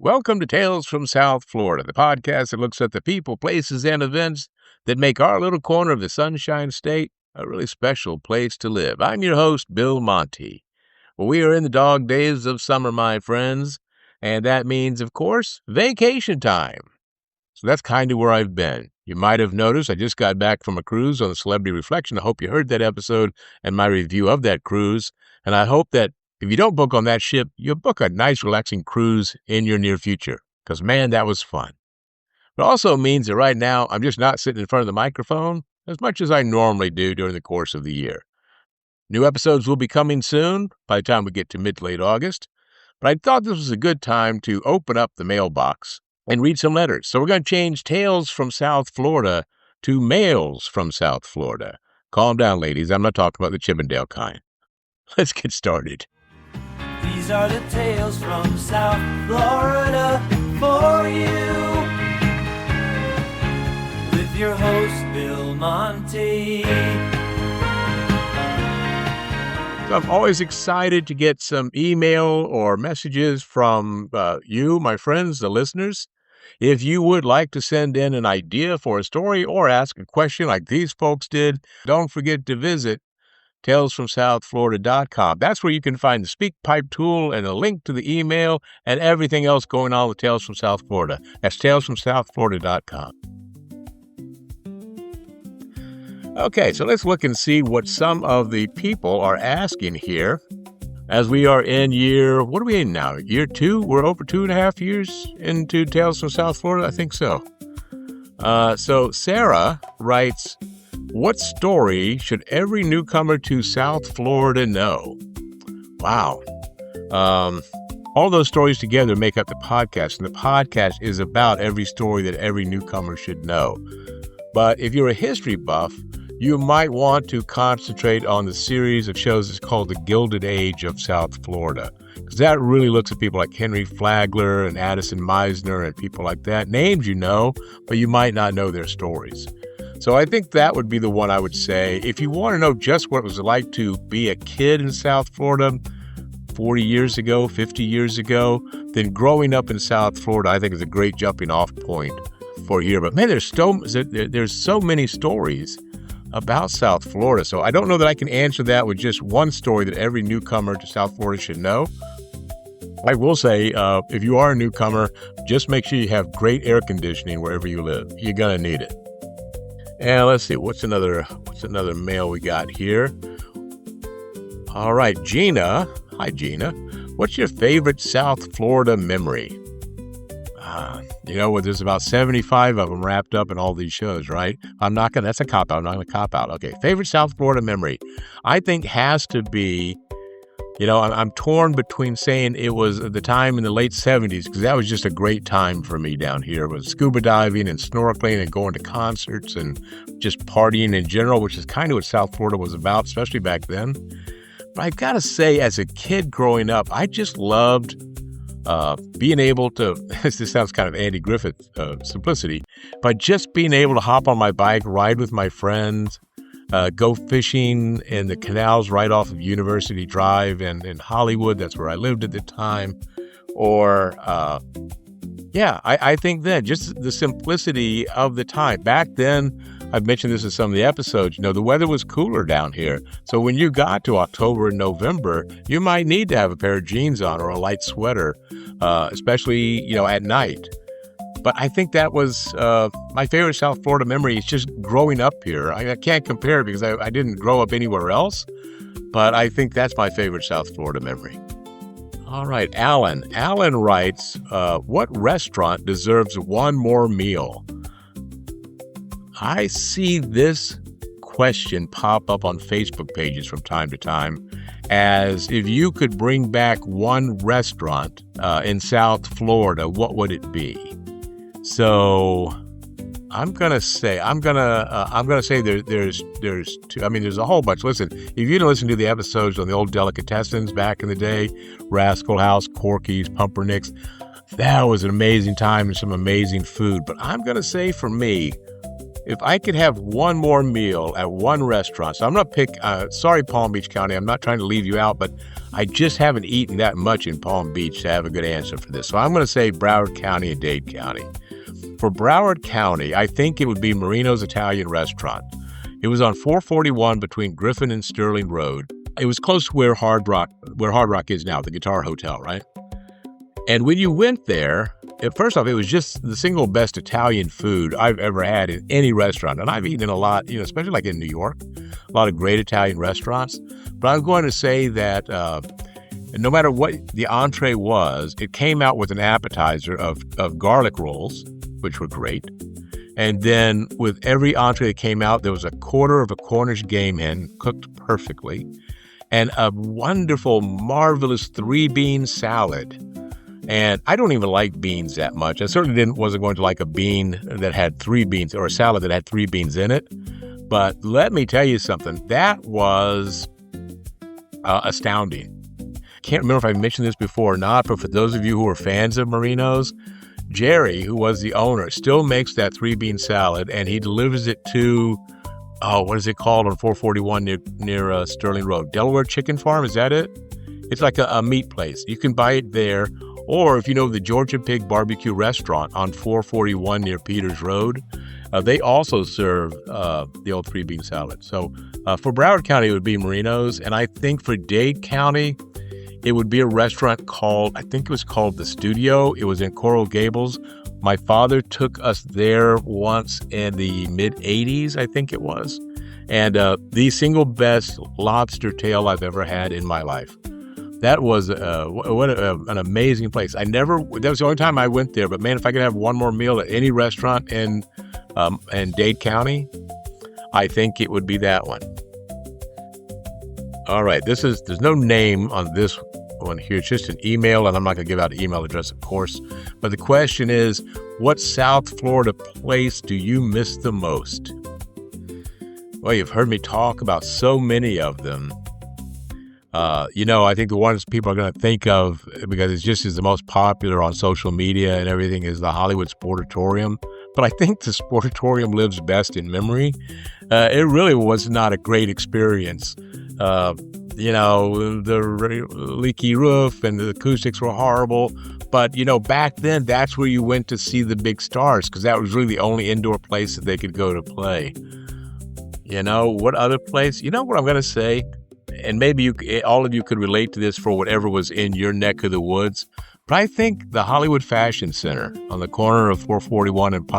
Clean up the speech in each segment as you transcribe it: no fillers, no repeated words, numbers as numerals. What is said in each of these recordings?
Welcome to Tales from South Florida, the podcast that looks at the people, places, and events that make our little corner of the Sunshine State a really special place to live. I'm your host, Bill Monty. Well, we are in the dog days of summer, my friends, and that means, of course, vacation time. So that's kind of where I've been. You might have noticed I just got back from a cruise on the Celebrity Reflection. I hope you heard that episode and my review of that cruise, and I hope that if you don't book on that ship, you'll book a nice, relaxing cruise in your near future, because, man, that was fun. It also means that right now I'm just not sitting in front of the microphone as much as I normally do during the course of the year. New episodes will be coming soon by the time we get to mid to late August, but I thought this was a good time to open up the mailbox and read some letters. So we're going to change Tales from South Florida to Mails from South Florida. Calm down, ladies. I'm not talking about the Chippendale kind. Let's get started. These are the tales from South Florida for you, with your host, Bill Monty. So I'm always excited to get some email or messages from you, my friends, the listeners. If you would like to send in an idea for a story or ask a question like these folks did, don't forget to visit Talesfromsouthflorida.com. That's where you can find the SpeakPipe tool and a link to the email and everything else going on with Tales from South Florida. That's Talesfromsouthflorida.com. Okay, so let's look and see what some of the people are asking here. As we are in what are we in now? Year 2? We're over 2.5 years into Tales from South Florida? I think so. So Sarah writes, what story should every newcomer to South Florida know? Wow. All those stories together make up the podcast, and the podcast is about every story that every newcomer should know. But if you're a history buff, you might want to concentrate on the series of shows that's called The Gilded Age of South Florida, because that really looks at people like Henry Flagler and Addison Meisner and people like that. Names you know, but you might not know their stories. So I think that would be the one I would say. If you want to know just what it was like to be a kid in South Florida 40 years ago, 50 years ago, then growing up in South Florida, I think is a great jumping off point for here. But man, there's so many stories about South Florida. So I don't know that I can answer that with just one story that every newcomer to South Florida should know. I will say, if you are a newcomer, just make sure you have great air conditioning wherever you live. You're going to need it. And let's see, what's another mail we got here? All right, Gina. Hi, Gina. What's your favorite South Florida memory? There's about 75 of them wrapped up in all these shows, right? That's a cop-out. I'm not going to cop-out. Okay, favorite South Florida memory, I think has to be, I'm torn between saying it was the time in the late 70s, because that was just a great time for me down here. It was scuba diving and snorkeling and going to concerts and just partying in general, which is kind of what South Florida was about, especially back then. But I've got to say, as a kid growing up, I just loved being able to, this sounds kind of Andy Griffith simplicity, but just being able to hop on my bike, ride with my friends, go fishing in the canals right off of University Drive and in Hollywood. That's where I lived at the time. Or, I think then just the simplicity of the time. Back then, I've mentioned this in some of the episodes, the weather was cooler down here. So when you got to October and November, you might need to have a pair of jeans on or a light sweater, especially, at night. But I think that was my favorite South Florida memory is just growing up here. I can't compare it because I didn't grow up anywhere else, but I think that's my favorite South Florida memory. All right, Alan. Alan writes, what restaurant deserves one more meal? I see this question pop up on Facebook pages from time to time as if you could bring back one restaurant in South Florida, what would it be? So I'm gonna say there's two. I mean, there's a whole bunch. Listen, if you didn't listen to the episodes on the old delicatessens back in the day, Rascal House, Corky's, Pumpernicks, that was an amazing time and some amazing food. But I'm gonna say for me, if I could have one more meal at one restaurant, so I'm going to pick, sorry, Palm Beach County, I'm not trying to leave you out, but I just haven't eaten that much in Palm Beach to have a good answer for this. So I'm going to say Broward County and Dade County. For Broward County, I think it would be Marino's Italian Restaurant. It was on 441 between Griffin and Sterling Road. It was close to where Hard Rock is now, the Guitar Hotel, right? And when you went there, first off, it was just the single best Italian food I've ever had in any restaurant. And I've eaten in a lot, especially like in New York, a lot of great Italian restaurants. But I'm going to say that no matter what the entree was, it came out with an appetizer of garlic rolls, which were great. And then with every entree that came out, there was a quarter of a Cornish game hen cooked perfectly, and a wonderful, marvelous 3-bean salad. And I don't even like beans that much. I certainly wasn't going to like a bean that had 3 beans or a salad that had 3 beans in it. But let me tell you something. That was astounding. Can't remember if I mentioned this before or not, but for those of you who are fans of Marino's, Jerry, who was the owner, still makes that 3-bean salad, and he delivers it to, what is it called on 441 near Sterling Road? Delaware Chicken Farm, is that it? It's like a meat place. You can buy it there. Or if you know the Georgia Pig Barbecue Restaurant on 441 near Peters Road, they also serve the old 3-bean salad. So for Broward County, it would be Marino's. And I think for Dade County, it would be a restaurant I think it was called The Studio. It was in Coral Gables. My father took us there once in the mid-'80s, I think it was. And the single best lobster tail I've ever had in my life. That was an amazing place. That was the only time I went there. But man, if I could have one more meal at any restaurant in Dade County, I think it would be that one. All right, there's no name on this one here. It's just an email, and I'm not going to give out an email address, of course. But the question is, what South Florida place do you miss the most? Well, you've heard me talk about so many of them. I think the ones people are going to think of, because it's just the most popular on social media and everything, is the Hollywood Sportatorium. But I think the Sportatorium lives best in memory. It really was not a great experience. The leaky roof and the acoustics were horrible. But, back then, that's where you went to see the big stars, because that was really the only indoor place that they could go to play. What other place? You know what I'm going to say? And maybe all of you could relate to this for whatever was in your neck of the woods. But I think the Hollywood Fashion Center on the corner of 441 and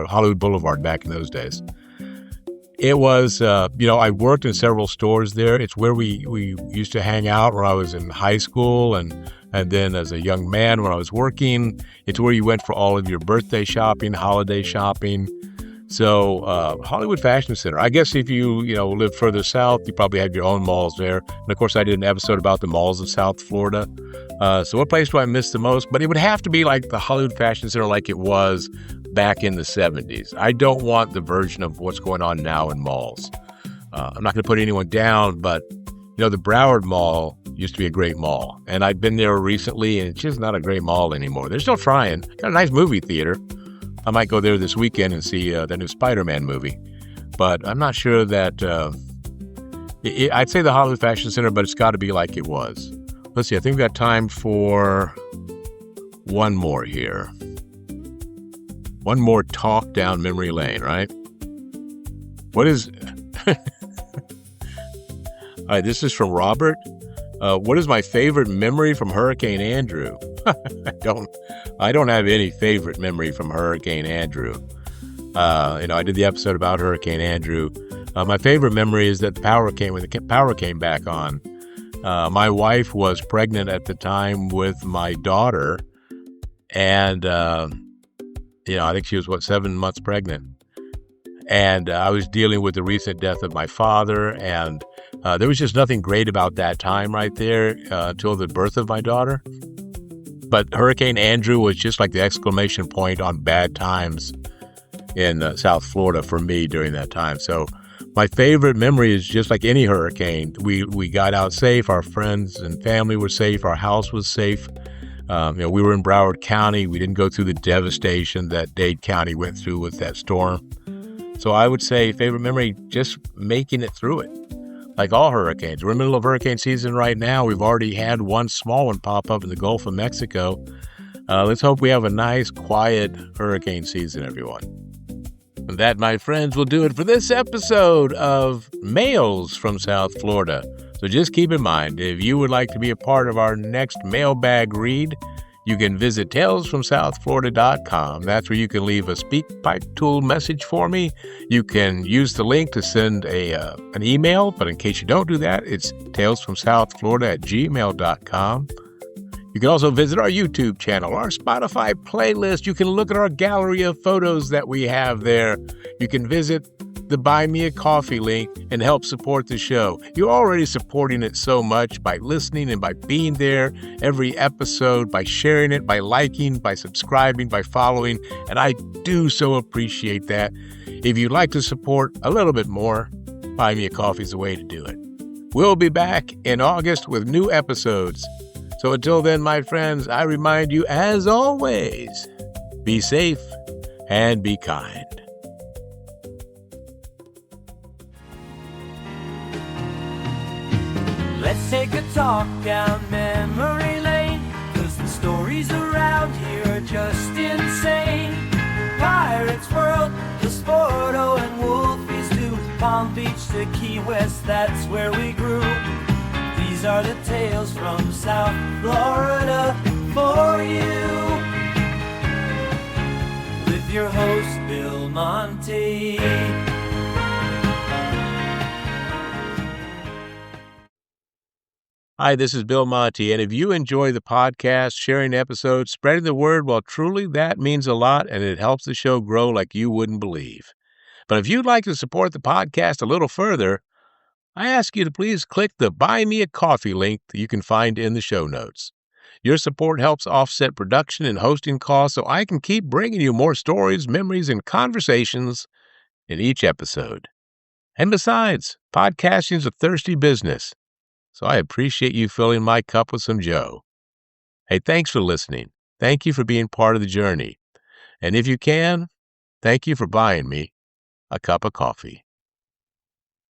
Hollywood Boulevard back in those days. It was, I worked in several stores there. It's where we used to hang out when I was in high school and then as a young man when I was working. It's where you went for all of your birthday shopping, holiday shopping. So Hollywood Fashion Center. I guess if you live further south, you probably have your own malls there. And of course, I did an episode about the malls of South Florida. So what place do I miss the most? But it would have to be like the Hollywood Fashion Center like it was back in the 70s. I don't want the version of what's going on now in malls. I'm not going to put anyone down, but the Broward Mall used to be a great mall. And I've been there recently, and it's just not a great mall anymore. They're still trying. Got a nice movie theater. I might go there this weekend and see the new Spider-Man movie. But I'm not sure that... I'd say the Hollywood Fashion Center, but it's got to be like it was. Let's see, I think we've got time for one more here. One more talk down memory lane, right? What is... All right, this is from Robert. What is my favorite memory from Hurricane Andrew? I don't have any favorite memory from Hurricane Andrew. I did the episode about Hurricane Andrew. My favorite memory is that when the power came back on. My wife was pregnant at the time with my daughter, and I think she was 7 months pregnant. And I was dealing with the recent death of my father, and there was just nothing great about that time right there until the birth of my daughter. But Hurricane Andrew was just like the exclamation point on bad times in South Florida for me during that time. So my favorite memory is just like any hurricane. We got out safe. Our friends and family were safe. Our house was safe. We were in Broward County. We didn't go through the devastation that Dade County went through with that storm. So I would say favorite memory, just making it through it. like all hurricanes. We're in the middle of hurricane season right now. We've already had one small one pop up in the Gulf of Mexico. Let's hope we have a nice, quiet hurricane season, everyone. And that, my friends, will do it for this episode of Mails from South Florida. So just keep in mind, if you would like to be a part of our next mailbag read, you can visit Talesfromsouthflorida.com. That's where you can leave a SpeakPipe message for me. You can use the link to send an email, but in case you don't do that, it's talesfromsouthflorida@gmail.com. You can also visit our YouTube channel, our Spotify playlist. You can look at our gallery of photos that we have there. You can visit the Buy Me a Coffee link and help support the show. You're already supporting it so much by listening and by being there every episode, by sharing it, by liking, by subscribing, by following, and I do so appreciate that. If you'd like to support a little bit more, Buy Me a Coffee is the way to do it. We'll be back in August with new episodes. So until then, my friends, I remind you, as always, be safe and be kind. Let's take a talk down memory lane, 'cause the stories around here are just insane. Pirates World, the Sporto and Wolfies too, Palm Beach to Key West, that's where we grew. These are the tales from South Florida for you, with your host Bill Monty. Hi, this is Bill Monty, and if you enjoy the podcast, sharing episodes, spreading the word, well, truly that means a lot, and it helps the show grow like you wouldn't believe. But if you'd like to support the podcast a little further, I ask you to please click the Buy Me a Coffee link that you can find in the show notes. Your support helps offset production and hosting costs so I can keep bringing you more stories, memories, and conversations in each episode. And besides, podcasting is a thirsty business, so I appreciate you filling my cup with some Joe. Hey, thanks for listening. Thank you for being part of the journey. And if you can, thank you for buying me a cup of coffee.